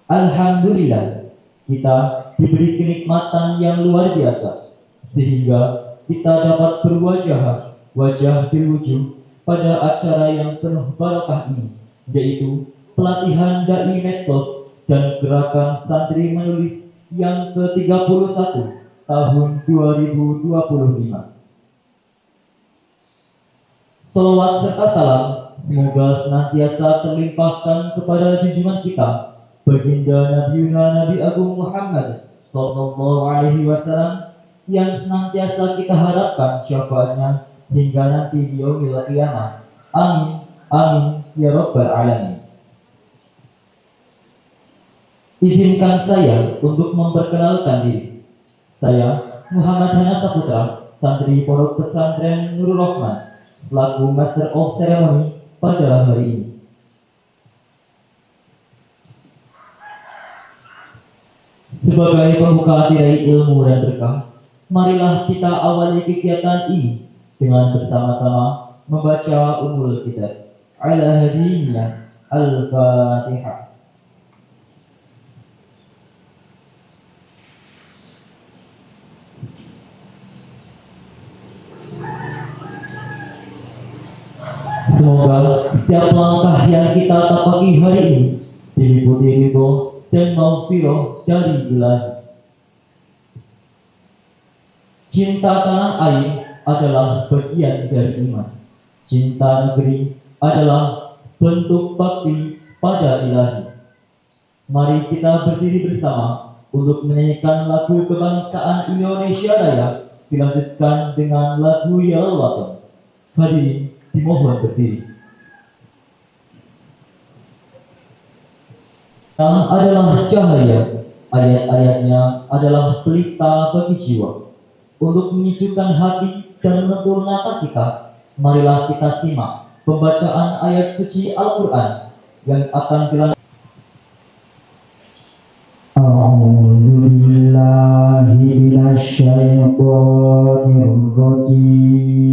Alhamdulillah, kita diberi kenikmatan yang luar biasa, sehingga kita dapat wajah berwujuh pada acara yang penuh barakah ini, yaitu pelatihan dai medsos dan gerakan santri menulis yang ke-31 tahun 2025. Salawat serta salam semoga senantiasa terlimpahkan kepada junjungan kita, Baginda Nabi Agung Muhammad Sallallahu Alaihi Wasallam, yang senantiasa kita harapkan syafaatnya hingga nanti di yaumil qiyamah. Amin, amin, ya rabbal alamin. Izinkan saya untuk memperkenalkan diri. Saya Muhammad Hana Saputra, santri Pondok Pesantren Nurul Rahman, selaku Master of Ceremony pada hari ini. Sebagai pembuka tirai ilmu dan berkah, marilah kita awali kegiatan ini dengan bersama-sama membaca Ummul Kitab. Ala hadiniyah Al-Fatihah. Semoga setiap langkah yang kita tapaki hari ini diliputi ridho dan maghfirah dari Ilahi. Cinta tanah air adalah bagian dari iman. Cinta negeri adalah bentuk bakti pada Ilahi. Mari kita berdiri bersama untuk menyanyikan lagu kebangsaan Indonesia Raya, dilanjutkan dengan lagu Ya Allah. Hadirin dimohon berdiri. Adalah cahaya, ayat-ayatnya adalah pelita bagi jiwa. Untuk menyejukkan hati dan menegur mata kita, marilah kita simak pembacaan ayat suci Al-Quran yang akan dilanjutkan. A'udzu billahi minasy syaithanir rajim.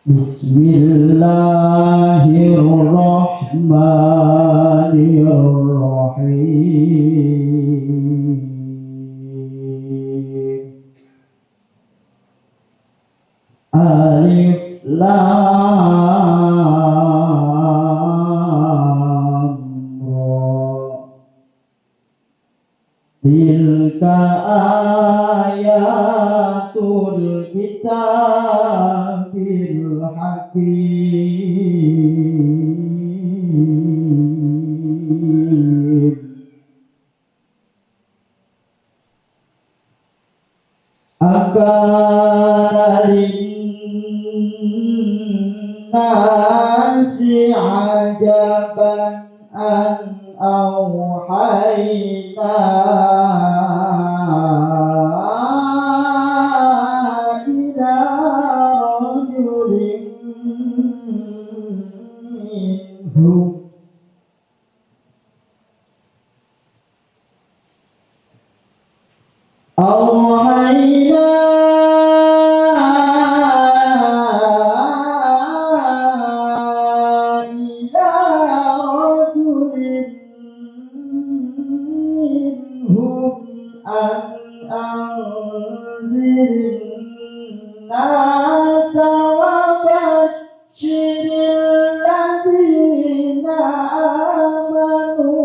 Bismillahirrahmanirrahim. Alif Lam Ra. Tilka ayatul kitabil hakim. Akana linnasi ajaban an awhayna ila rajulin minhum awhayna ila rajulin minhum an anzirin nasa wa basyiril ladzina amanu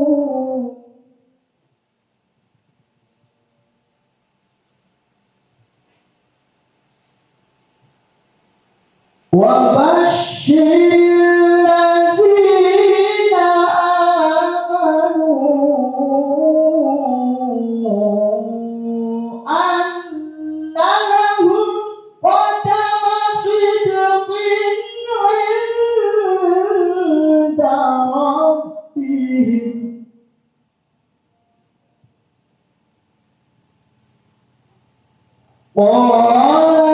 wa basyiril ladzina amanu anna lahum qadama sidqin inda rabbihim. Qala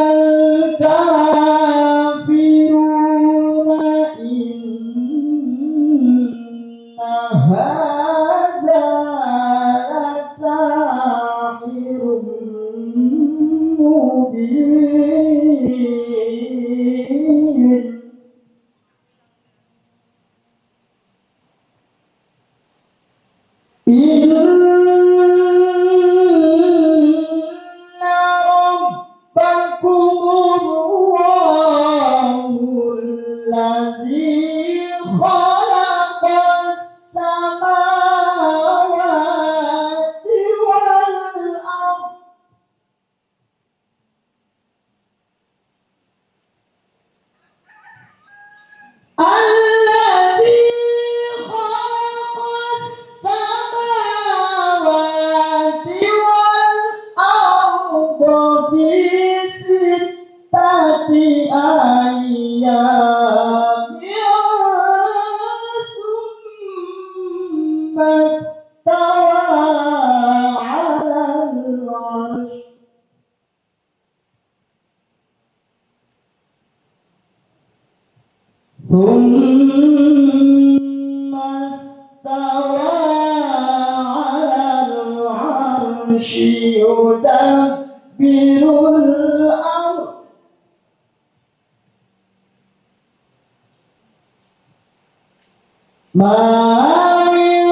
al-kafiruna inna hadza lasahirun mubin. Inna rabbakumullahu alladzi khalaqas samawati wal ardh alladzi khalaqas samawati wal ardha fi sittati ayyamin thumma istawa 'alal 'arsy ثم استوى على العرش يدبر الأمر ما من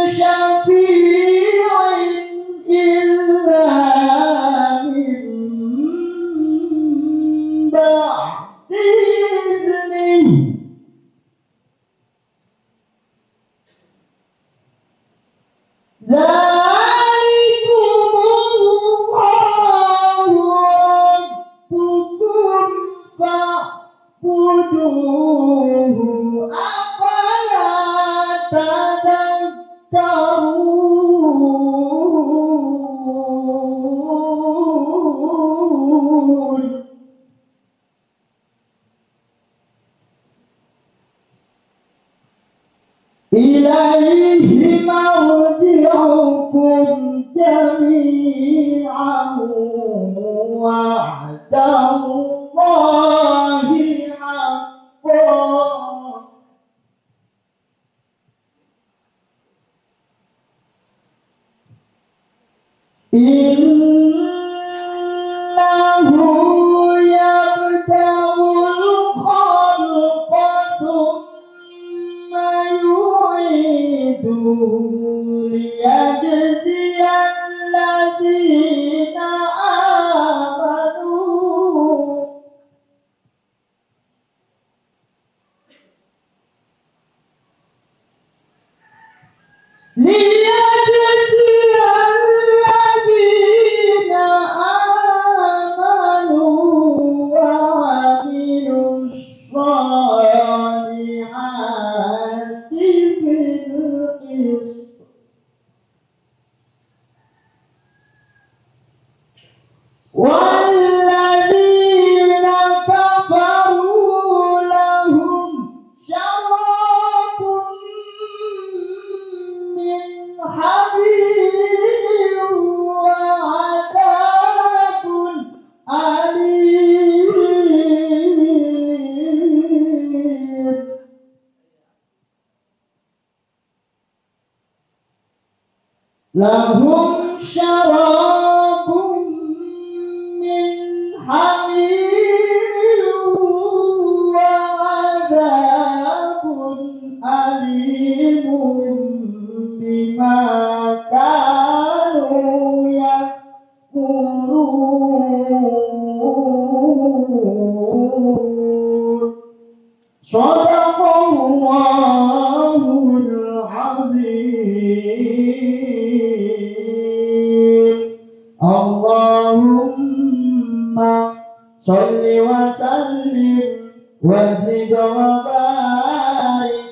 شفيع إلا من بعد إذنه ذلكم الله ربكم فاعبدوه أفلا تذكرون إليه مرجعكم جميعا وعد الله حقا إنه يبدأ الخلق ثم يعيده ليجزي الذين آمنوا الذين آمنوا وعملوا الصالحات بالقسط والذين كفروا لهم شراب من حميم وعذاب أليم لهم شراب من حميم وعذاب أليم بما كانوا يكفرون صدق الله العظيم اللهم صل وسلم وزد وبارك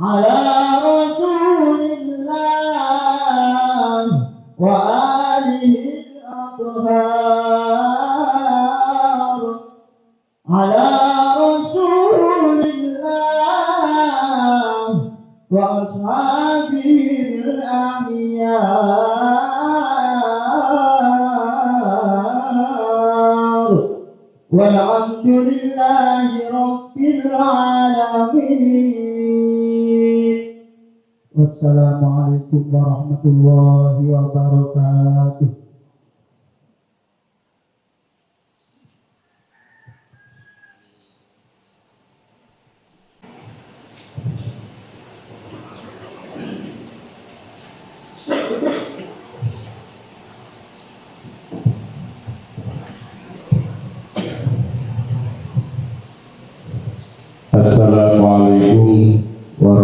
على رسول الله وآله الأطهار على رسول الله وأصحابه الأخيار والحمد لله رب العالمين والسلام عليكم ورحمة الله وبركاته.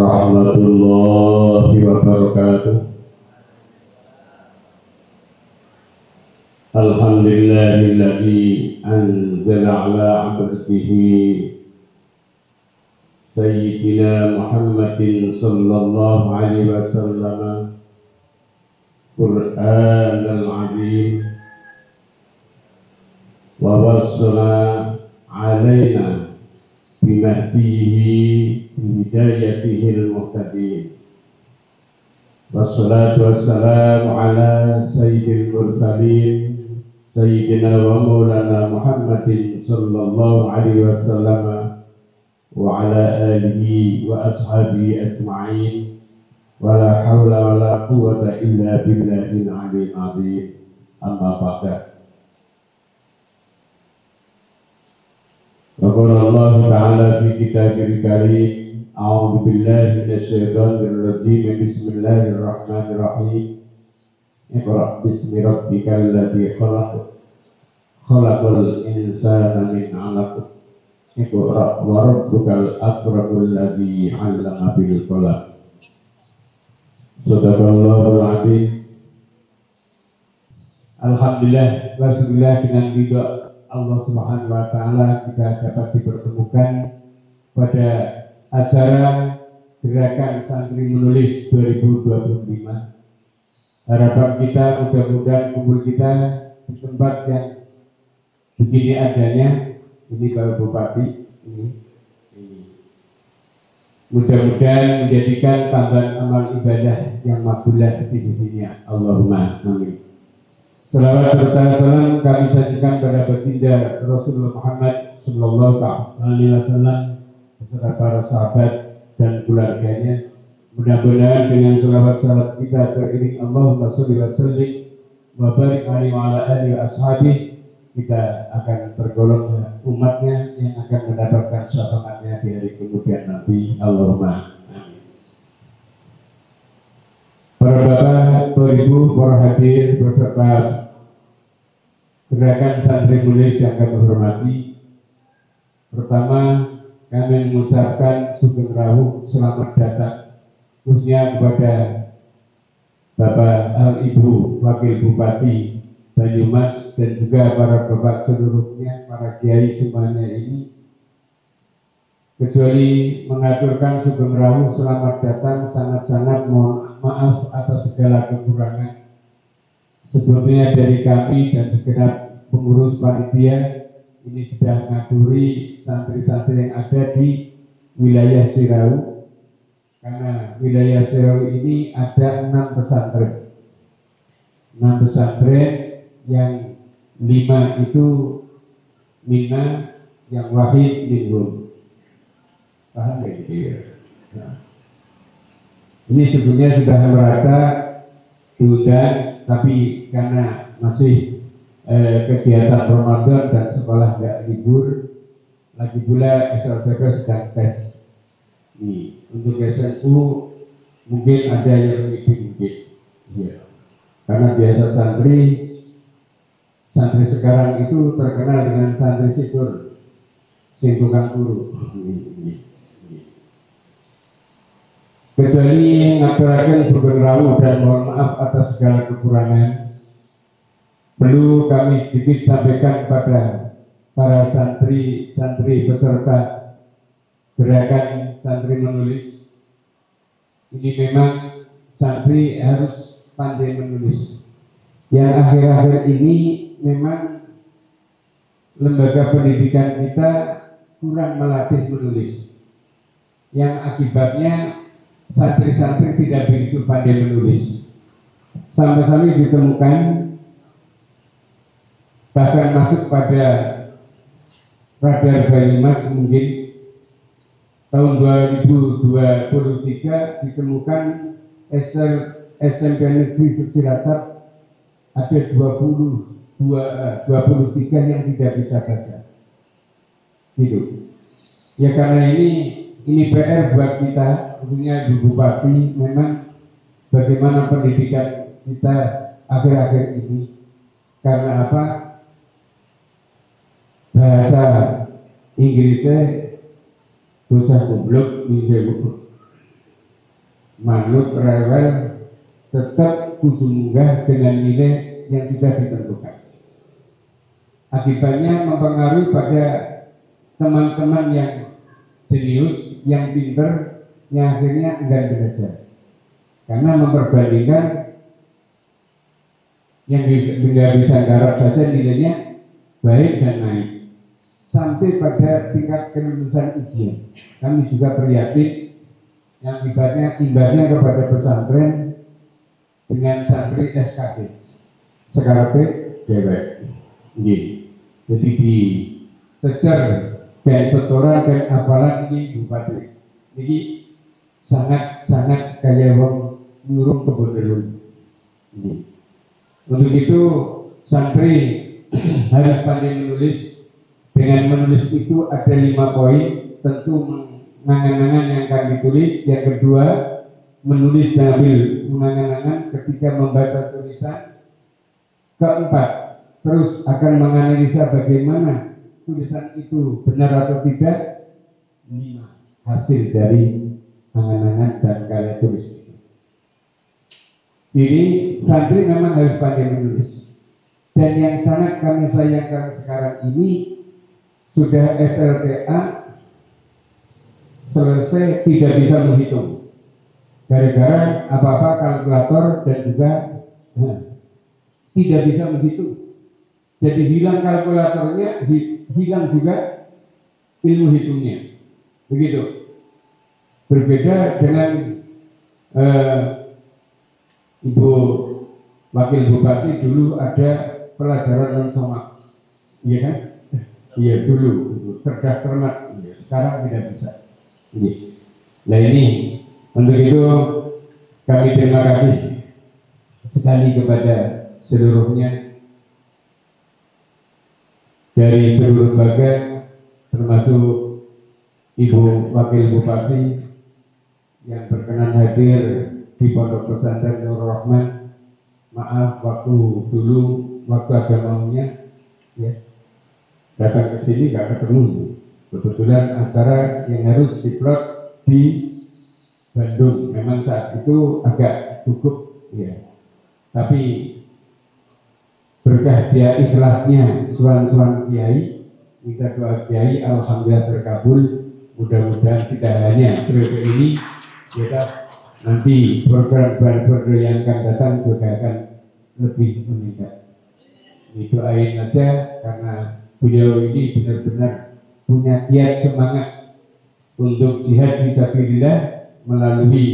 warahmatullahi wabarakatuh. Alhamdulillahilladzi anzala ala 'abdihi sayyidina Muhammadin sallallahu alaihi wasallam Qur'anal 'azim wa wassala alaina bimahdihi bihidayatihil muhtadin. Wassalatu wassalamu ala sayyidil mursalin Sayyidina wa maulana Muhammadin sallallahu alaihi wasallam wa ala alihi wa ashabihi ajma'in wa la hawla wa la quwwata illa billahil aliyyil azim. Amma ba'da. Wa qala Allah ta'ala fi kitabil karim a'udzu billahi minasy syaithanir rajim. Bismillahirrahmanirrahim. Iqra bismi rabbikal ladzi khalaq khalaqal insana min 'alaq. Iqra wa rabbukal akramul ladzi 'allama bil qalam. Sadaqallahul 'azim. Alhamdulillah wa syukurlah dengan ridha Allah Subhanahu wa taala kita dapat dipertemukan pada acara Gerakan Santri Menulis 2025. Harapan kita mudah-mudahan kumpul kita di tempat yang begini adanya, ini Bapak Bupati, ini. Mudah-mudahan menjadikan tambahan amal ibadah yang makbulah di sisinya. Allahumma amin. Salawat serta salam kami sajikan pada baginda Rasulullah Muhammad sallallahu alaihi wasallam beserta para sahabat dan keluarganya. Mudah-mudahan dengan selawat salam kita teriring Allahumma sholli wa sallim wa barik alaihi wa ala alihi wa ashabihi, kita akan tergolong umatnya yang akan mendapatkan syafaatnya di hari kemudian nanti. Allahumma amin. Para bapak, para ibu, para hadir beserta Gerakan Santri Menulis yang kami hormati, pertama kami mengucapkan sugeng rawu selamat datang khususnya kepada Bapak Al-Ibu Wakil Bupati Banyumas dan juga para bapak seluruhnya, para kiai semuanya ini, kecuali mengaturkan sugeng rawu selamat datang, sangat-sangat mohon maaf atas segala kekurangan sebelumnya dari kami dan segenap pengurus panitia. Ini sudah mengaturi santri-santri yang ada di wilayah Sirau. Karena wilayah Sirau ini ada 6 pesantren. 6 pesantren yang 5 itu Mina, yang wahid minhum. Paham ya gitu ya? Nah, ini sebenarnya sudah merata diundang, tapi karena masih kegiatan Ramadan dan sekolah nggak libur, lagi pula SLBK sedang tes. Nih, untuk SNU mungkin ada yang mungkin, ya. Karena biasa santri sekarang itu terkenal dengan santri sikur, sing tukang guru. Kecuali ngaturaken sugeng rawuh dan mohon maaf atas segala kekurangan, perlu kami sedikit sampaikan kepada para santri peserta Gerakan Santri Menulis. Ini memang santri harus pandai menulis. Yang akhir-akhir ini memang lembaga pendidikan kita kurang melatih menulis, yang akibatnya santri-santri tidak begitu pandai menulis. Sampai-sampai ditemukan bahkan masuk pada radar Banyumas mungkin tahun 2023 ditemukan SMP Negeri Secilacap ada 23 yang tidak bisa baca. Gitu. Ya karena ini PR buat kita, tentunya Ibu Bupati, memang bagaimana pendidikan kita akhir-akhir ini. Karena apa? Bahasa Inggrisnya bocah goblok bisa buku. manut rewel, tetap kudu munggah dengan nilai yang sudah ditentukan. Akibatnya mempengaruhi pada teman-teman yang jenius, yang pinter, yang akhirnya enggan belajar. Karena memperbandingkan yang bisa garap saja nilainya baik dan naik. Sampai pada tingkat kelulusan ujian. Kami juga prihatin yang imbasnya kepada pesantren dengan santri SKD. Sekarang dewek. Jadi dicecer dan setoran dan apalan ini bupati. Jadi sangat kayak wong nyurung kebun delun. Untuk itu santri harus pandai menulis. Dengan menulis itu ada 5 poin, tentu mengangan-angan yang akan ditulis. Yang kedua, menulis sambil mengangan-angan ketika membaca tulisan. Keempat, terus akan menganalisa bagaimana tulisan itu benar atau tidak. 5, hasil dari angan-angan dan karya tulis itu. Ini santri memang harus pandai menulis. Dan yang sangat kami sayangkan sekarang ini, sudah SLTA selesai tidak bisa menghitung gara-gara apa-apa kalkulator dan juga tidak bisa menghitung. Jadi hilang kalkulatornya, hilang juga ilmu hitungnya. Begitu. Berbeda dengan Ibu Wakil Bupati dulu ada pelajaran non-somak, iya kan? Iya dulu, cerdas cermat. Sekarang tidak bisa. Nah ini, untuk itu kami terima kasih sekali kepada seluruhnya dari seluruh lembaga, termasuk Ibu Wakil Bupati yang berkenan hadir di Pondok Pesantren Nur Rahman. Maaf waktu ada maunya, ya. Datang ke sini nggak ketemu. Kebetulan acara yang harus diplot di Bandung. Memang saat itu agak cukup, ya. Tapi berkah dia ikhlasnya suan-suan kiai, kita doa kiai, alhamdulillah terkabul. Mudah-mudahan tidak hanya periode ini, kita nanti program yang akan datang juga akan lebih meningkat. Doain aja karena beliau ini benar-benar punya giat semangat untuk jihad fisabilillah melalui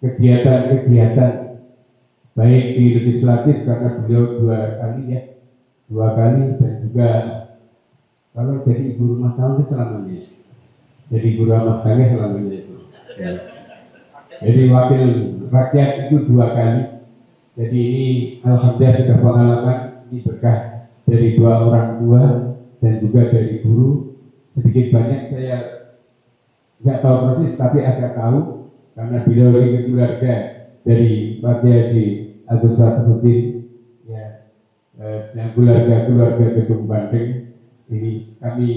kegiatan-kegiatan baik di legislatif karena beliau dua kali dan juga kalau jadi ibu rumah tangga selamanya, jadi ibu rumah tangga selamanya itu. Jadi wakil rakyat itu 2 kali. Jadi ini alhamdulillah sudah pengalaman. Ini berkah dari 2 orang tua dan juga dari guru. Sedikit banyak saya nggak tahu persis tapi agak tahu karena beliau ini keluarga dari Pak Haji Agus Fathuddin, ya, dan keluarga Gedung Bandeng. Ini kami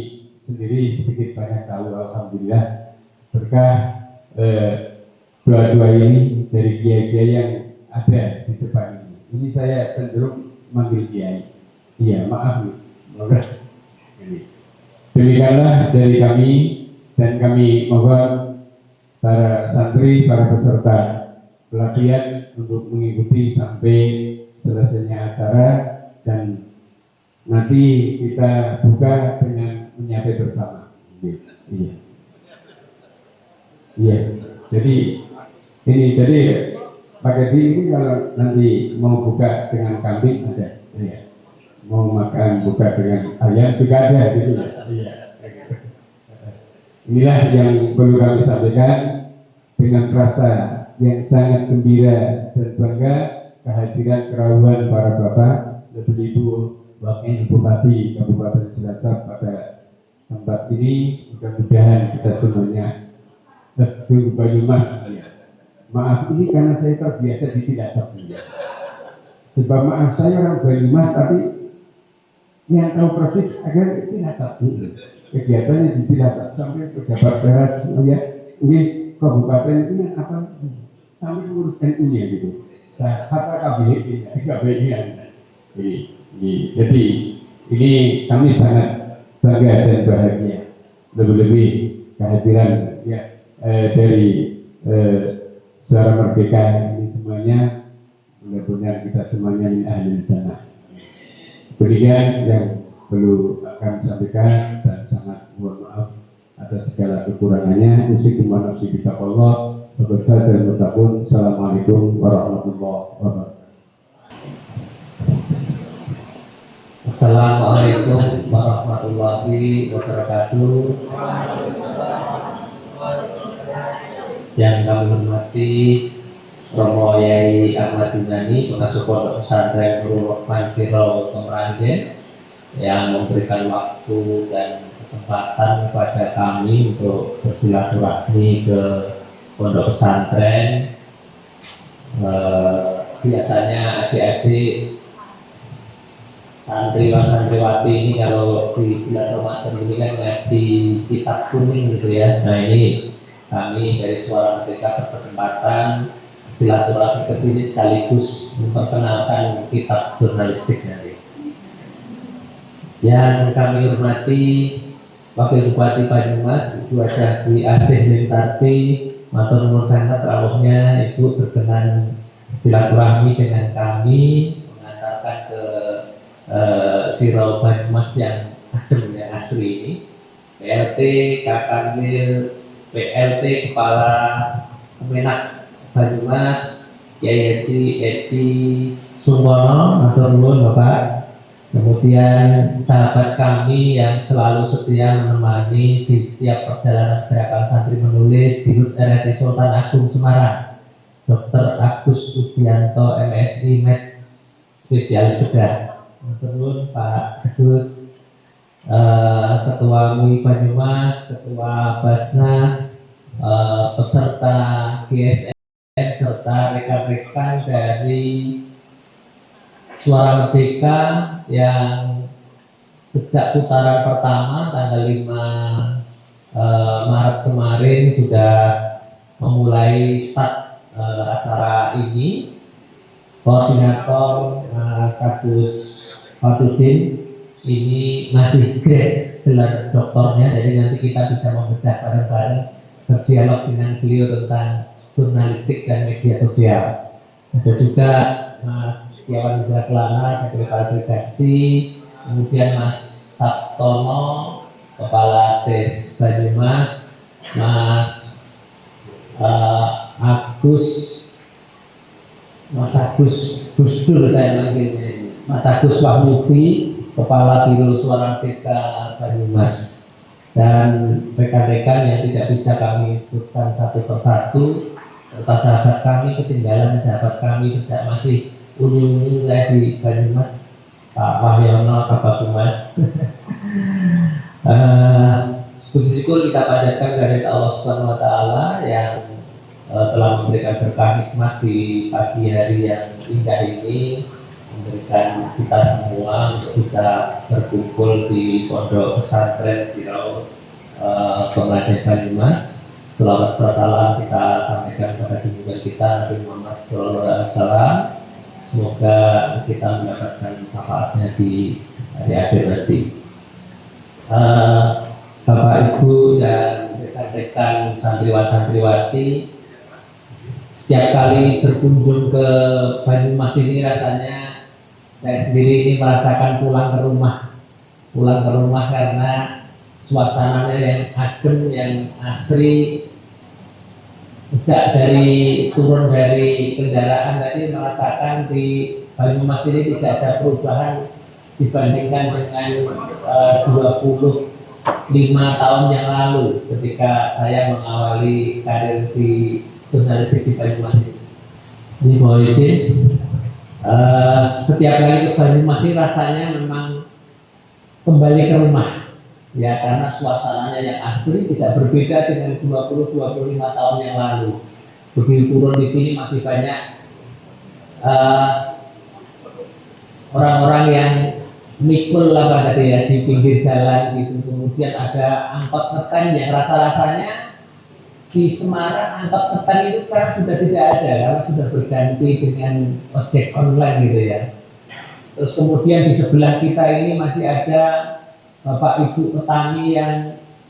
sendiri sedikit banyak tahu, alhamdulillah berkah dua-dua ini dari kiai-kiai yang ada di depan ini. Ini saya cenderung manggil kiai. Iya, maaf nih. Demikianlah dari kami, dan kami mohon para santri, para peserta pelatihan untuk mengikuti sampai selesainya acara, dan nanti kita buka dengan menyapa bersama. Iya. Iya. Jadi Pak Edi ini kalau nanti mau buka dengan kambing ada, iya. Mau makan buka dengan ayam juga ada, gitu ya. Iya. Inilah yang perlu kami sampaikan dengan rasa yang sangat gembira dan bangga kehadiran kerahuan para bapak dan ibu wakil bupati Kabupaten Cilacap pada tempat ini. Mudah-mudahan kita semuanya Banyumas. Maaf ini karena saya terbiasa di Cilacap. Sebab maaf saya orang Banyumas tapi yang tahu persis agar Cilacap. Kegiatannya di Cilacap sampai pejabat teras, ya. Ini kabupaten ini apa sampai ngurus NU-nya gitu. Kata KBI-nya. Jadi ini kami sangat bangga dan bahagia. Lebih-lebih kehadiran ya dari Suara Merdeka ini semuanya, mudah-mudahan kita semuanya ini ahli jannah. Demikian yang perlu kami sampaikan, dan sangat mohon maaf atas segala kekurangannya. Usikum wa nafsi bitaqwallah. Assalamualaikum warahmatullahi wabarakatuh. Assalamualaikum warahmatullahi wabarakatuh. Yang kami hormati Romo Yai Ahmad Yunani, pengasuh Pondok Pesantren Nurul Rahman Sirau Tomeranjen, yang memberikan waktu dan kesempatan kepada kami untuk bersilaturahmi ke Pondok Pesantren. Biasanya adik-adik santriwan-santriwati ini kalau di bulan Ramadan ini kan ngaji kitab kuning gitu ya. Nah ini kami dari Suara Merdeka berkesempatan silaturahmi ke sini sekaligus memperkenalkan kitab jurnalistik nanti. Yang kami hormati Wakil Bupati Banyumas, Ibu Hajah Dwi Asih Lintarti, matur nuwun sangat rawuhnya Ibu berkenan silaturahmi dengan kami, mengantarkan ke Sirau Banyumas yang adem yang asli ini. PLT Kakanwil, PLT Kepala Kemenak Banyumas, Kiai Haji Edi Sungkono, matur nuwun Bapak. Kemudian sahabat kami yang selalu setia menemani di setiap perjalanan gerakan santri menulis di RSI Sultan Agung Semarang, Dr. Agus Ujianto MSI Med spesialis bedah. Terus Pak Agus, Ketua MUI Banyumas, Ketua Basnas, peserta GSM serta rekan-rekan dari Suara Merdeka yang sejak putaran pertama tanggal 5 Maret kemarin sudah memulai start acara ini. Koordinator Mas Agus Fatudin ini masih grace gelar doktornya, jadi nanti kita bisa membedah bareng-bareng, berdialog dengan beliau tentang jurnalistik dan media sosial. Ada juga Mas Setiawan Indra Kelana, Sekretaris Redaksi, kemudian Mas Sabtono, Kepala Des Banyumas, Mas Gusdur saya manggilnya, Mas Agus Wahmudi, Kepala Biro Suara Merdeka Banyumas, dan rekan-rekan yang tidak bisa kami sebutkan satu persatu, serta sahabat kami ketinggalan, sahabat kami sejak masih uni saya di Banyumas, Pak Wahyono, Kabak Humas. Puji syukur kita panjatkan dari Allah Subhanahu Wa Taala yang telah memberikan berkah nikmat di pagi hari yang indah ini, memberikan kita semua untuk bisa berkumpul di Pondok Pesantren Sirau Tomeranjen Banyumas. Selawat serta salam kita sampaikan kepada junjungan kita Nabi Muhammad SAW. Semoga kita mendapatkan syafaatnya di hari akhir nanti. Bapak Ibu dan rekan-rekan santriwan-santriwati, setiap kali berkunjung ke Banyumas ini rasanya saya sendiri ini merasakan pulang ke rumah karena suasananya yang adem, yang asri. Sejak turun dari kendaraan tadi merasakan di Banyumas ini tidak ada perubahan dibandingkan dengan 25 tahun yang lalu ketika saya mengawali karir di jurnalistik di Banyumas ini. Ini mohon izin, setiap kali ke Banyumas ini rasanya memang kembali ke rumah. Ya, karena suasananya yang asli tidak berbeda dengan 20-25 tahun yang lalu. Begitu turun di sini masih banyak orang-orang yang mikul lah tadi ya di pinggir jalan gitu. Kemudian ada angkot ngetem yang rasa-rasanya di Semarang angkot setan itu sekarang sudah tidak ada karena sudah berganti dengan ojek online gitu ya. Terus kemudian di sebelah kita ini masih ada bapak ibu petani yang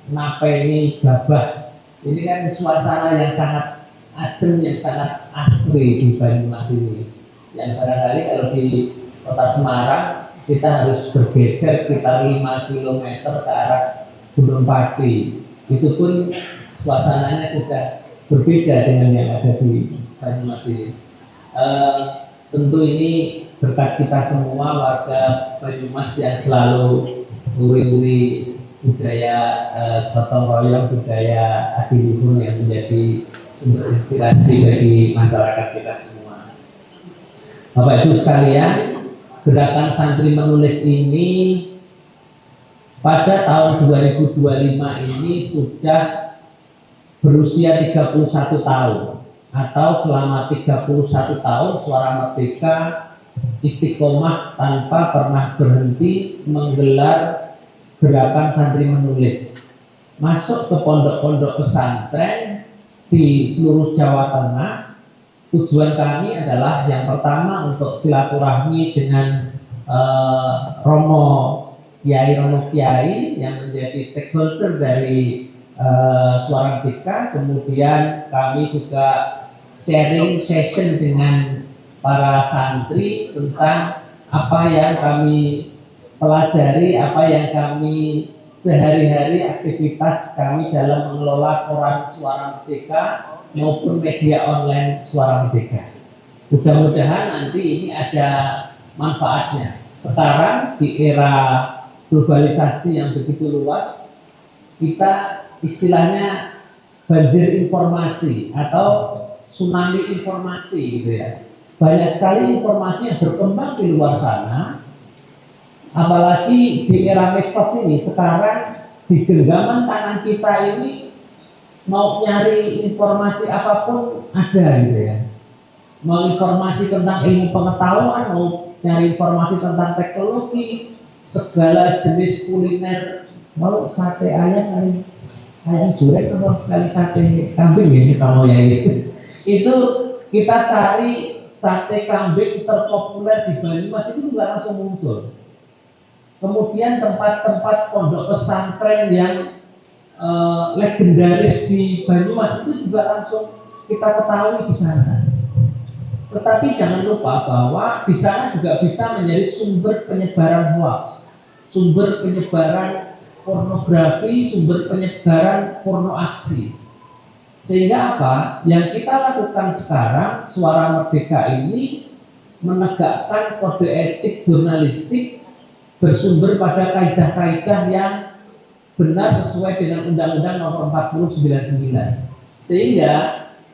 napeni gabah. Ini kan suasana yang sangat adem, yang sangat asri di Banyumas ini. Yang barangkali kalau di kota Semarang kita harus bergeser sekitar 5 km ke arah Gunung Pati. Itu pun suasananya sudah berbeda dengan yang ada di Banyumas ini. Tentu ini berkat kita semua warga Banyumas yang selalu uri-uri budaya gotong royong, budaya adiluhung yang menjadi sumber inspirasi bagi masyarakat kita semua. Bapak Ibu sekalian, gerakan santri menulis ini pada tahun 2025 ini sudah berusia 31 tahun, atau selama 31 tahun Suara Merdeka istiqomah tanpa pernah berhenti menggelar gerakan santri menulis, masuk ke pondok-pondok pesantren di seluruh Jawa Tengah. Tujuan kami adalah yang pertama untuk silaturahmi dengan Romo Kiai yang menjadi stakeholder dari Suara Merdeka. Kemudian kami juga sharing session dengan para santri tentang apa yang kami pelajari, apa yang kami sehari-hari aktivitas kami dalam mengelola koran Suara Merdeka maupun media online Suara Merdeka. Mudah-mudahan nanti ini ada manfaatnya. Sekarang di era globalisasi yang begitu luas, kita istilahnya banjir informasi atau tsunami informasi gitu ya. Banyak sekali informasi yang berkembang di luar sana, apalagi di era medsos ini. Sekarang di genggaman tangan kita ini mau nyari informasi apapun ada gitu ya. Mau informasi tentang ilmu pengetahuan, mau nyari informasi tentang teknologi, segala jenis kuliner, mau sate ayam goreng atau kali sate kambing ya kalau ya itu kita cari sate kambing terpopuler di Banyumas itu juga langsung muncul. Kemudian tempat-tempat pondok pesantren yang legendaris di Banyumas itu juga langsung kita ketahui di sana. Tetapi jangan lupa bahwa di sana juga bisa menjadi sumber penyebaran hoax, sumber penyebaran pornografi, sumber penyebaran porno aksi. Sehingga apa? Yang kita lakukan sekarang, Suara Merdeka ini menegakkan kode etik jurnalistik bersumber pada kaidah-kaidah yang benar sesuai dengan Undang-Undang Nomor 40 99. Sehingga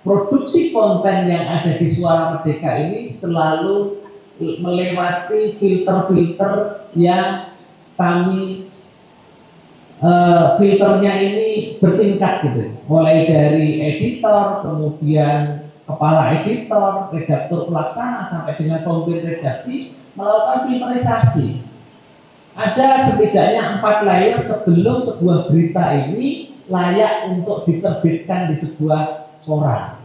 produksi konten yang ada di Suara Merdeka ini selalu melewati filter-filter yang kami filternya ini bertingkat gitu, mulai dari editor, kemudian kepala editor, redaktur pelaksana sampai dengan pemimpin redaksi melakukan filterisasi. Ada setidaknya 4 layer sebelum sebuah berita ini layak untuk diterbitkan di sebuah koran,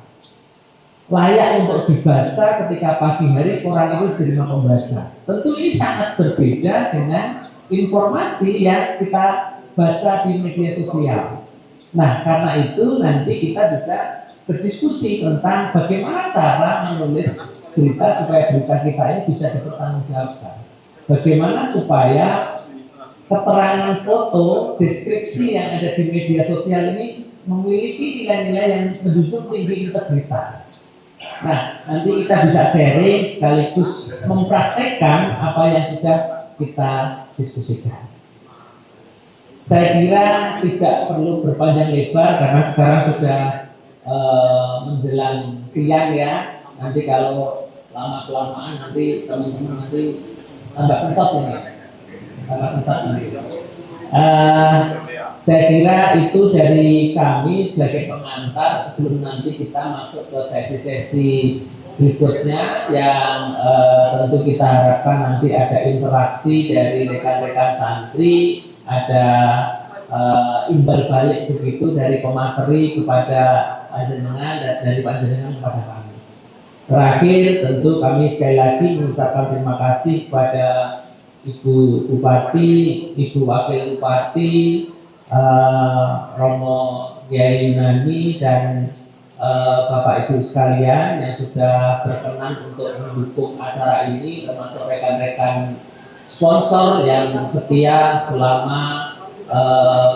layak untuk dibaca ketika pagi hari koran itu diterima pembaca. Tentu ini sangat berbeda dengan informasi yang kita baca di media sosial. Nah, karena itu nanti kita bisa berdiskusi tentang bagaimana cara menulis berita supaya berita kita ini bisa dipertanggungjawabkan. Bagaimana supaya keterangan foto, deskripsi yang ada di media sosial ini memiliki nilai-nilai yang menjunjung tinggi integritas. Nah, nanti kita bisa sharing sekaligus mempraktekkan apa yang sudah kita diskusikan. Saya kira tidak perlu berpanjang lebar karena sekarang sudah menjelang siang ya. Nanti kalau lama-kelamaan nanti teman-teman nanti tambah kencot ini. Saya kira itu dari kami sebagai pengantar sebelum nanti kita masuk ke sesi-sesi berikutnya yang tentu kita harapkan nanti ada interaksi dari rekan-rekan santri, ada imbal balik begitu dari pemateri kepada panjenengan dan dari panjenengan kepada kami. Terakhir tentu kami sekali lagi mengucapkan terima kasih kepada Ibu Bupati, Ibu Wakil Bupati, Romo Kiai Yunani dan Bapak Ibu sekalian yang sudah berkenan untuk mendukung acara ini, termasuk rekan-rekan sponsor yang setia selama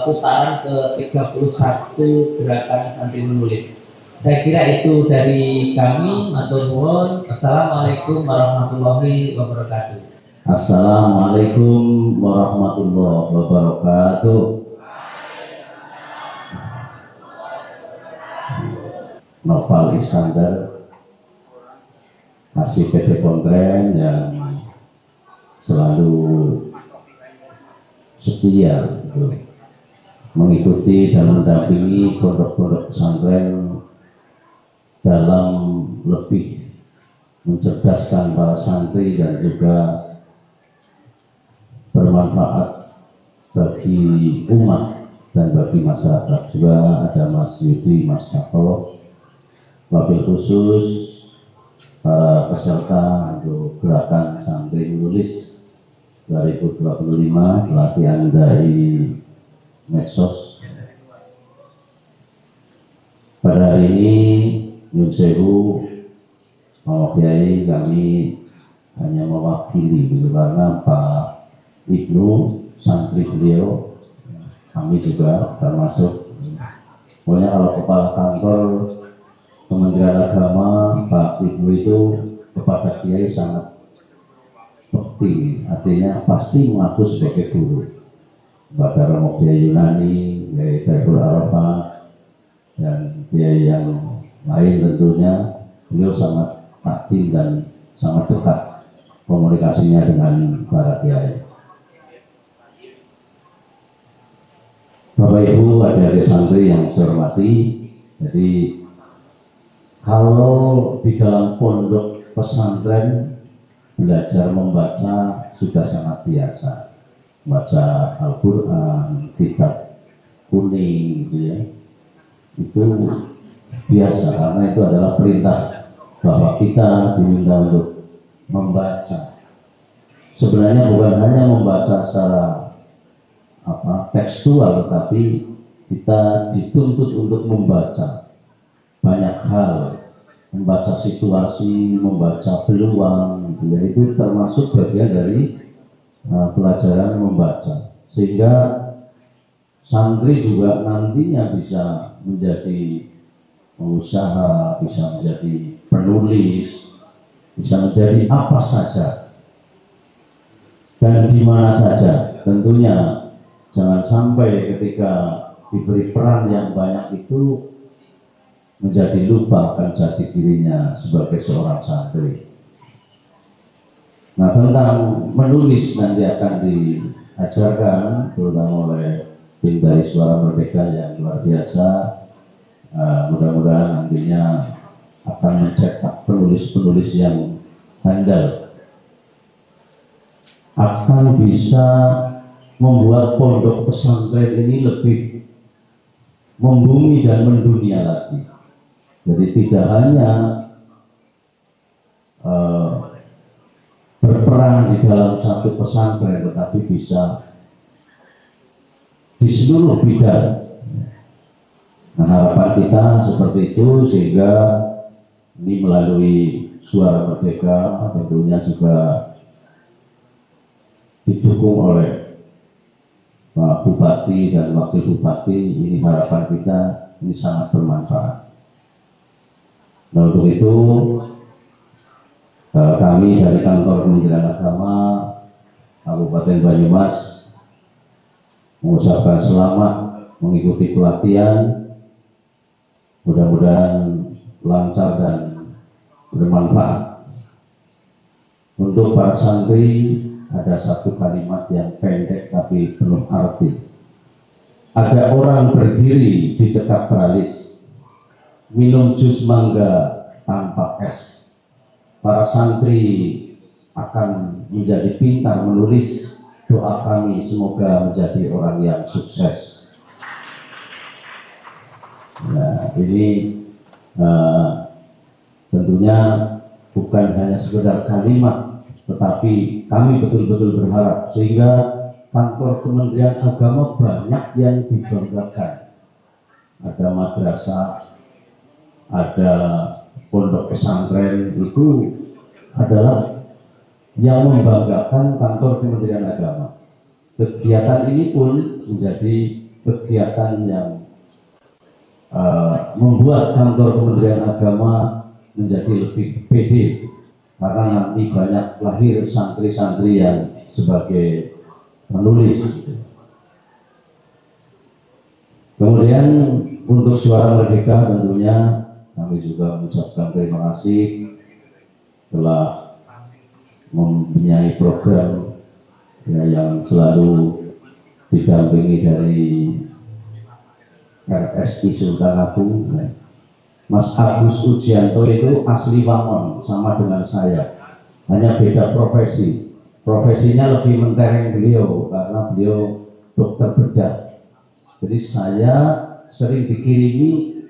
putaran ke-31 Gerakan Santri Menulis. Saya kira itu dari kami. Matur nuwun. Assalamualaikum warahmatullahi wabarakatuh. Assalamualaikum warahmatullahi wabarakatuh. Noval Iskandar, Kasih PT Kontren yang selalu setia mengikuti dan mendampingi pondok-pondok pesantren dalam lebih mencerdaskan para santri dan juga bermanfaat bagi umat dan bagi masyarakat. Juga ada Mas Yudi, Mas Kato, wabil khusus para peserta untuk Gerakan Santri Menulis 2025, pelatihan dari medsos. Pada hari ini Nyun Sewu, Mau Kiai, kami hanya mewakili gitu, karena Pak Ibnu santri beliau, kami juga termasuk. Pokoknya kalau kepala kantor Kementerian Agama Pak Ibnu itu kepada Kiai sangat bekti, artinya pasti mengaku sebagai guru. Kepada Romo Kiai Yunani, Kiai Taiful Arafah, dan Kiai yang lain tentunya beliau sangat taktim dan sangat dekat komunikasinya dengan para Kiai. Bapak Ibu, adik-adik santri yang saya hormati, jadi kalau di dalam pondok pesantren belajar membaca sudah sangat biasa, baca Al-Quran, kitab kuning gitu ya, itu biasa karena itu adalah perintah bahwa kita diminta untuk membaca. Sebenarnya bukan hanya membaca secara tekstual, tetapi kita dituntut untuk membaca banyak hal, membaca situasi, membaca peluang, gitu ya. Itu termasuk bagian dari pelajaran membaca, sehingga santri juga nantinya bisa menjadi pengusaha, bisa menjadi penulis, bisa menjadi apa saja dan di mana saja. Tentunya jangan sampai ketika diberi peran yang banyak itu menjadi lupa akan jati dirinya sebagai seorang santri. Nah, tentang menulis nanti akan diajarkan terutama oleh tim dari Suara Merdeka yang luar biasa. Mudah-mudahan nantinya akan mencetak penulis-penulis yang handal, akan bisa membuat pondok pesantren ini lebih membumi dan mendunia lagi. Jadi tidak hanya berperan di dalam satu pesantren, tetapi bisa di seluruh bidang. Nah, harapan kita seperti itu, sehingga ini melalui Suara Merdeka tentunya juga didukung oleh Pak Bupati dan Wakil Bupati. Ini harapan kita, ini sangat bermanfaat. Nah, untuk itu kami dari Kantor Kementerian Agama Kabupaten Banyumas mengucapkan selamat mengikuti pelatihan. Mudah-mudahan lancar dan bermanfaat. Untuk para santri ada satu kalimat yang pendek tapi penuh arti. Ada orang berdiri di dekat teralis, minum jus mangga tanpa es. Para santri akan menjadi pintar menulis. Doa kami semoga menjadi orang yang sukses. Nah, ini tentunya bukan hanya sekedar kalimat, tetapi kami betul-betul berharap sehingga kantor Kementerian Agama banyak yang dibanggakan. Ada madrasah, ada pondok pesantren, itu adalah yang membanggakan kantor Kementerian Agama. Kegiatan ini pun menjadi kegiatan yang membuat kantor Kementerian Agama menjadi lebih pede, karena nanti banyak lahir santri-santri yang sebagai penulis. Kemudian untuk Suara Merdeka tentunya kami juga mengucapkan terima kasih telah mempunyai program ya, yang selalu didampingi dari RSI Sultan Agung. Mas Agus Ujianto itu asli Wangon, sama dengan saya, hanya beda profesi. Profesinya lebih mentereng beliau karena beliau dokter bedah. Jadi saya sering dikirimi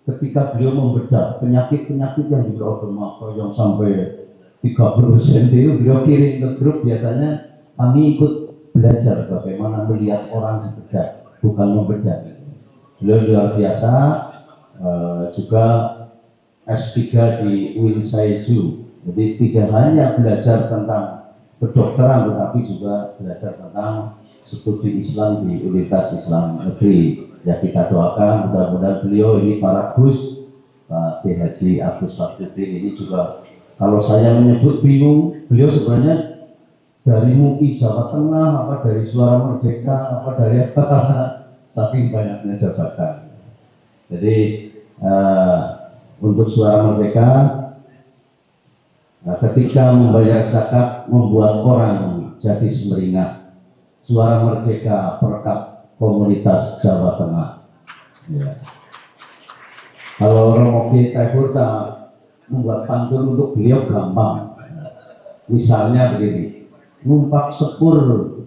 ketika beliau membedah penyakit-penyakit yang di Probolinggo yang sampai 30 cm itu beliau kirim ke grup. Biasanya kami ikut belajar bagaimana melihat orang dibedah, bukan membedah. Beliau luar biasa, juga S3 di Winsaiju. Jadi tidak hanya belajar tentang kedokteran, tetapi juga belajar tentang studi Islam di Universitas Islam Negeri. Ya, kita doakan mudah-mudahan beliau ini para Gus, Pak Haji Agus Fakhrudin ini juga, kalau saya menyebut bingung, beliau sebenarnya dari MUI Jawa Tengah, apa dari Suara Merdeka, apa dari apa, saking banyaknya jabatan. Jadi untuk Suara Merdeka, ketika membayar zakat membuat orang jadi semeringah. Suara Merdeka Perkap Komunitas Jawa Tengah. Ya. Kalau Romo Kiai Burta membuat pantun untuk beliau gampang. Misalnya begini, numpak sepur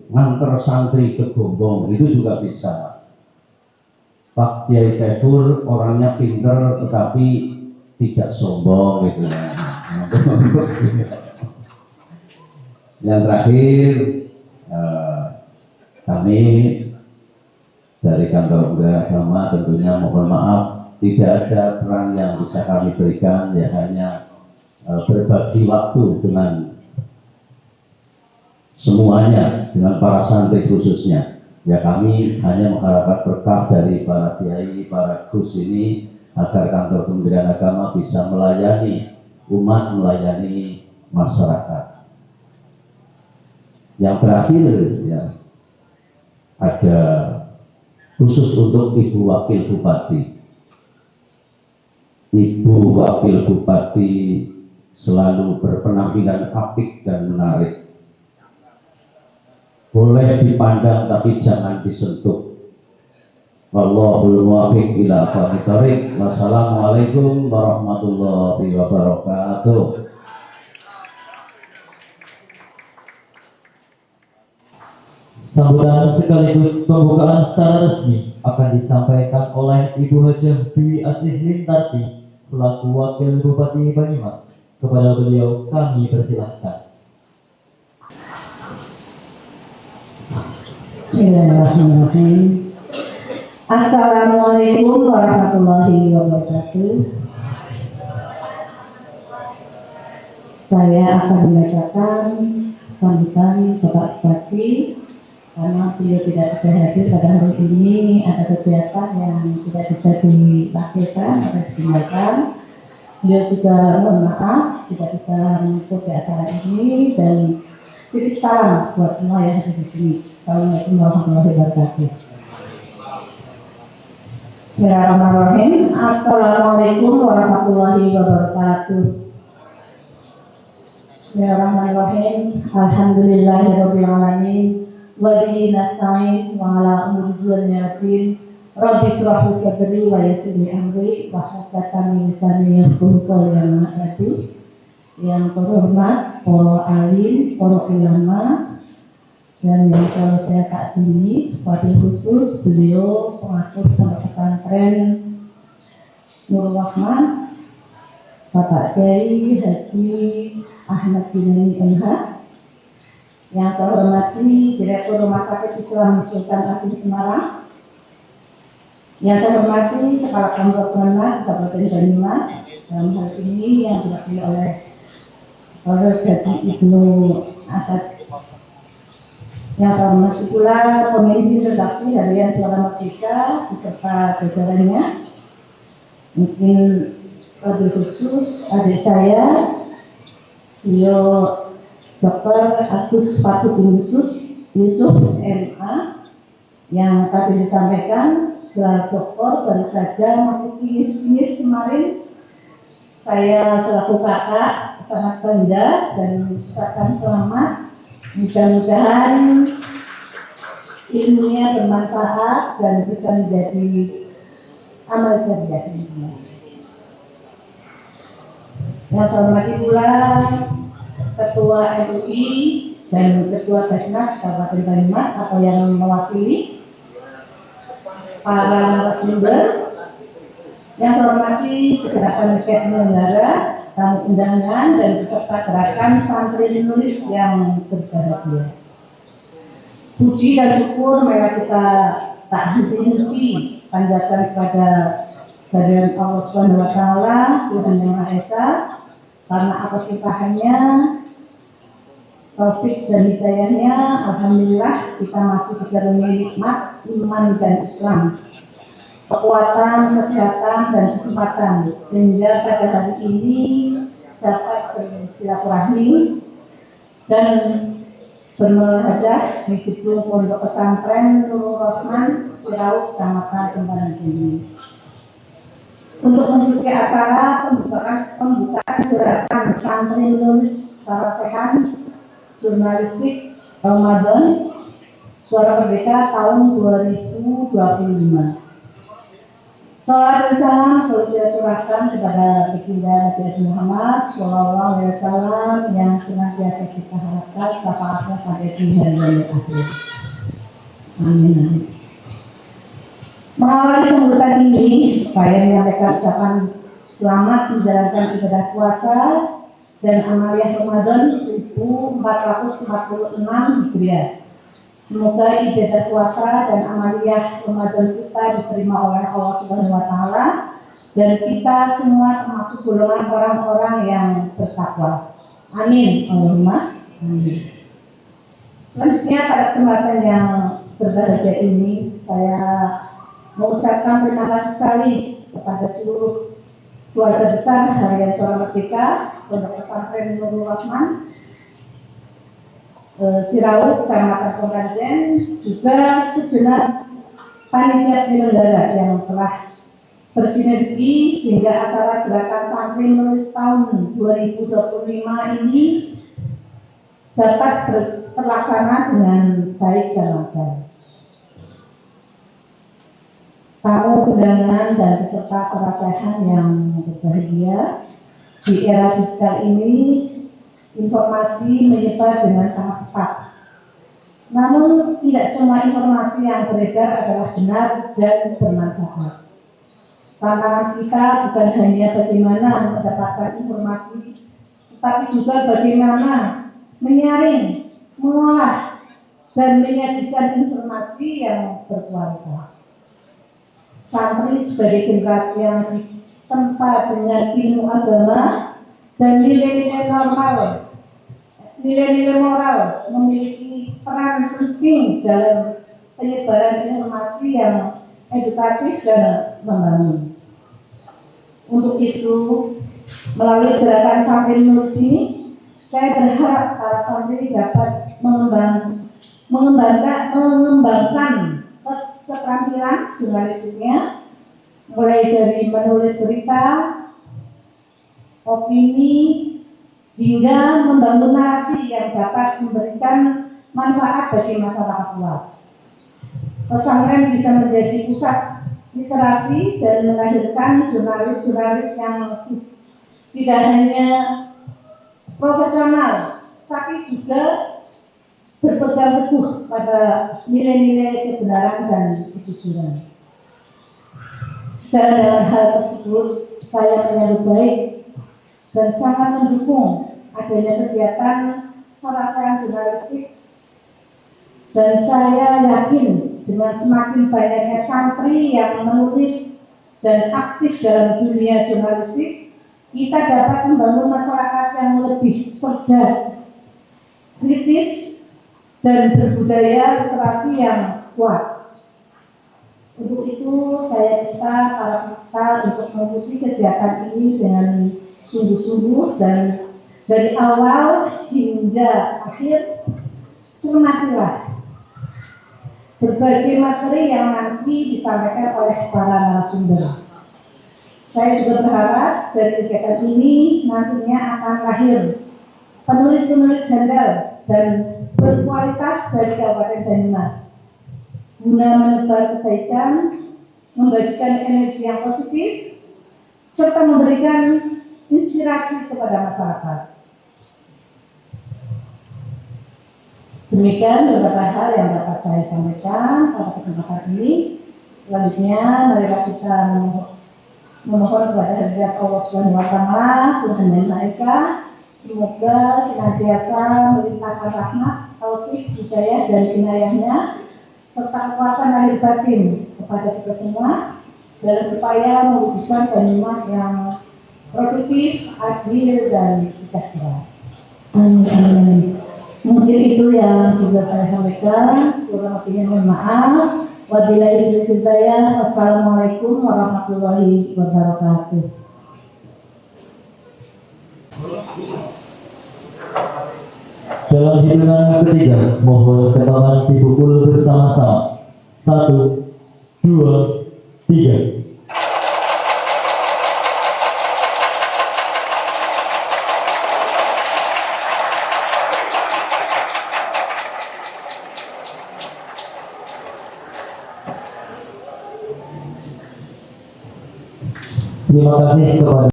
nganter santri ke Gombong, itu juga bisa. Pak Kiai Tefur orangnya pinter tetapi tidak sombong gitu ya. Yang terakhir, kami dari kantor Kementerian Agama tentunya mohon maaf tidak ada peran yang bisa kami berikan, ya hanya berbagi waktu dengan semuanya, dengan para santri khususnya. Ya, kami hanya mengharapkan berkah dari para kiai, para gus ini agar kantor Kementerian Agama bisa melayani umat, melayani masyarakat. Yang terakhir, ya, ada khusus untuk Ibu Wakil Bupati. Ibu Wakil Bupati selalu berpenampilan apik dan menarik. Boleh dipandang tapi jangan disentuh. Wallahul muwaffiq ila aqwamit thoriq. Wassalamualaikum warahmatullahi wabarakatuh. Sambutan sekaligus pembukaan secara resmi akan disampaikan oleh Ibu Hajah Dwi Asih Lintarti selaku Wakil Bupati Banyumas. Kepada beliau kami persilahkan. Bismillahirrahmanirrahim. Assalamualaikum warahmatullahi wabarakatuh. Saya akan membacakan sambutan Bapak Bupati karena beliau tidak bisa hadir pada hari ini, ada kegiatan yang tidak bisa dilakukan atau ditinggalkan. Beliau juga mohon maaf tidak bisa mengikuti acara ini dan titip salam buat semua yang ada di sini. Assalamualaikum warahmatullahi wabarakatuh. Bismillahirrahmanirrahim. Assalamualaikum warahmatullahi wabarakatuh. Bismillahirrahmanirrahim. Alhamdulillahirabbil alamin. Wa bihi nasta'in wa ala umuri dunya. Rabbi shrah li sadri wa yassir li amri wahlul 'uqdatam min lisani yafqahu qawli. Yang terhormat para alim, para ulama, dan yang selalu saya takdimi, wabil khusus beliau pengasuh pondok pesantren Nurul Rahman, Bapak Kiai Haji Ahmad Binani MH, yang saya hormati Direktur Rumah Sakit Islam Sultan Agung Semarang, yang saya hormati Kepala Kantor Kemenak Kabupaten Banyumas, dalam hal ini yang diwakili oleh Polres Haji Ibnu Asad. Yang saya hormati pula pemimpin redaksi Harian Suara Merdeka beserta jajarannya. Mungkin lebih khusus adik saya, beliau Dr. Agus Patut bin Yusuf MA, yang tadi disampaikan gelar doktor baru saja masih kinis-kinis kemarin. Saya selaku kakak sangat bangga dan mengucapkan selamat. Mudah-mudahan ilmunya bermanfaat dan bisa menjadi amal jariah. Yang saya hormati pula Ketua MUI dan Ketua Basnas Kabupaten Banyumas atau yang mewakili para narasumber. Yang saya hormati segera panitia penyelenggara, tamu undangan dan peserta gerakan santri menulis yang berbahagia. Puji dan syukur marilah kita tak henti-henti panjatkan kepada kehadiran Allah Subhanahu wa taala, Tuhan Yang Maha Esa, karena atas limpahannya, taufik dan hidayahnya, alhamdulillah kita masih dikaruniai nikmat iman dan Islam, kekuatan, kesehatan, dan kesempatan sehingga pada hari ini dapat bersilaturahmi dan bermunajat di gedung Pondok Pesantren Nurul Rahman, Sirau, Kecamatan Kembangan Jeli. Untuk mengikuti acara pembukaan gerakan santri menulis secara sehat jurnalistik Ramadan Suara Merdeka tahun 2025. Salam dan salam selalu kita curahkan kepada baginda Nabi Muhammad Sallallahu Alaihi Wasallam yang senantiasa kita harapkan syafaatnya sampai di hari akhir. Amin. Mengawali sambutan ini, saya menyampaikan ucapan selamat menjalankan ibadah puasa dan amaliyah Ramadan 1446 Hijriah. Semoga ibadah puasa dan amaliyah Ramadan kita diterima oleh Allah Subhanahu wa taala dan kita semua termasuk golongan orang-orang yang bertakwa. Amin. Allahumma amin. Selanjutnya pada kesempatan yang berbahagia ini saya mengucapkan terima kasih sekali kepada seluruh keluarga besar Harian Suara Merdeka Pondok Pesantren Nurul Rahman Sirau, Kecamatan Konrajen, juga segenap panitia penyelenggara yang telah bersinergi sehingga acara gerakan santri menulis tahun 2025 ini dapat terlaksana dengan baik dan lancar. Tamu undangan dan peserta sarasehan yang berbahagia, di era digital ini informasi menyebar dengan sangat cepat. Namun tidak semua informasi yang beredar adalah benar dan bermanfaat. Tantangan kita bukan hanya bagaimana mendapatkan informasi, tetapi juga bagaimana menyaring, mengolah, dan menyajikan informasi yang berkualitas. Santri sebagai generasi yang ditempa dengan ilmu agama dan nilai-nilai normal, nilai-nilai moral memiliki peran penting dalam penyebaran informasi yang edukatif dan membangun. Untuk itu, melalui gerakan santri menulis ini, saya berharap para santri dapat mengembangkan keterampilan jurnalistiknya, mulai dari menulis berita, opini, hingga membangun narasi yang dapat memberikan manfaat bagi masyarakat luas. Pesantren bisa menjadi pusat literasi dan melahirkan jurnalis-jurnalis yang tidak hanya profesional, tapi juga berpegang teguh pada nilai-nilai kebenaran dan kejujuran. Secara dalam hal tersebut, saya menyambut baik dan sangat mendukung adanya kegiatan sarasehan jurnalistik, dan saya yakin dengan semakin banyaknya santri yang menulis dan aktif dalam dunia jurnalistik, kita dapat membangun masyarakat yang lebih cerdas, kritis, dan berbudaya literasi yang kuat. Untuk itu, saya minta para peserta untuk mengikuti kegiatan ini dengan sungguh-sungguh dan dari awal hingga akhir cermatilah berbagai materi yang nanti disampaikan oleh para narasumber. Saya juga berharap dari kegiatan ini nantinya akan lahir penulis-penulis handal dan berkualitas dari Kabupaten Banyumas, guna menebar kebaikan, membagikan energi yang positif, serta memberikan inspirasi kepada masyarakat. Demikian beberapa hal yang dapat saya sampaikan pada kesempatan ini. Selanjutnya, marilah kita memohon kepada hadirat Allah Subhanahu wa Ta'ala, Tuhan Yang Maha Esa, semoga senantiasa melimpahkan rahmat, taufik, hidayah, dan inayahnya, serta kekuatan lahir batin kepada kita semua dalam upaya mewujudkan Banyumas yang produktif, adil, dan sejahtera. Amin, amin, amin. Mungkin itu yang bisa saya sampaikan. Kurang lebihnya mohon maaf. Wabillahi taufiq wal hidayah. Wassalamualaikum warahmatullahi wabarakatuh. Dalam hitungan ketiga, mohon tangan dipukul bersama-sama. 1, 2, 3. Terima kasih kepada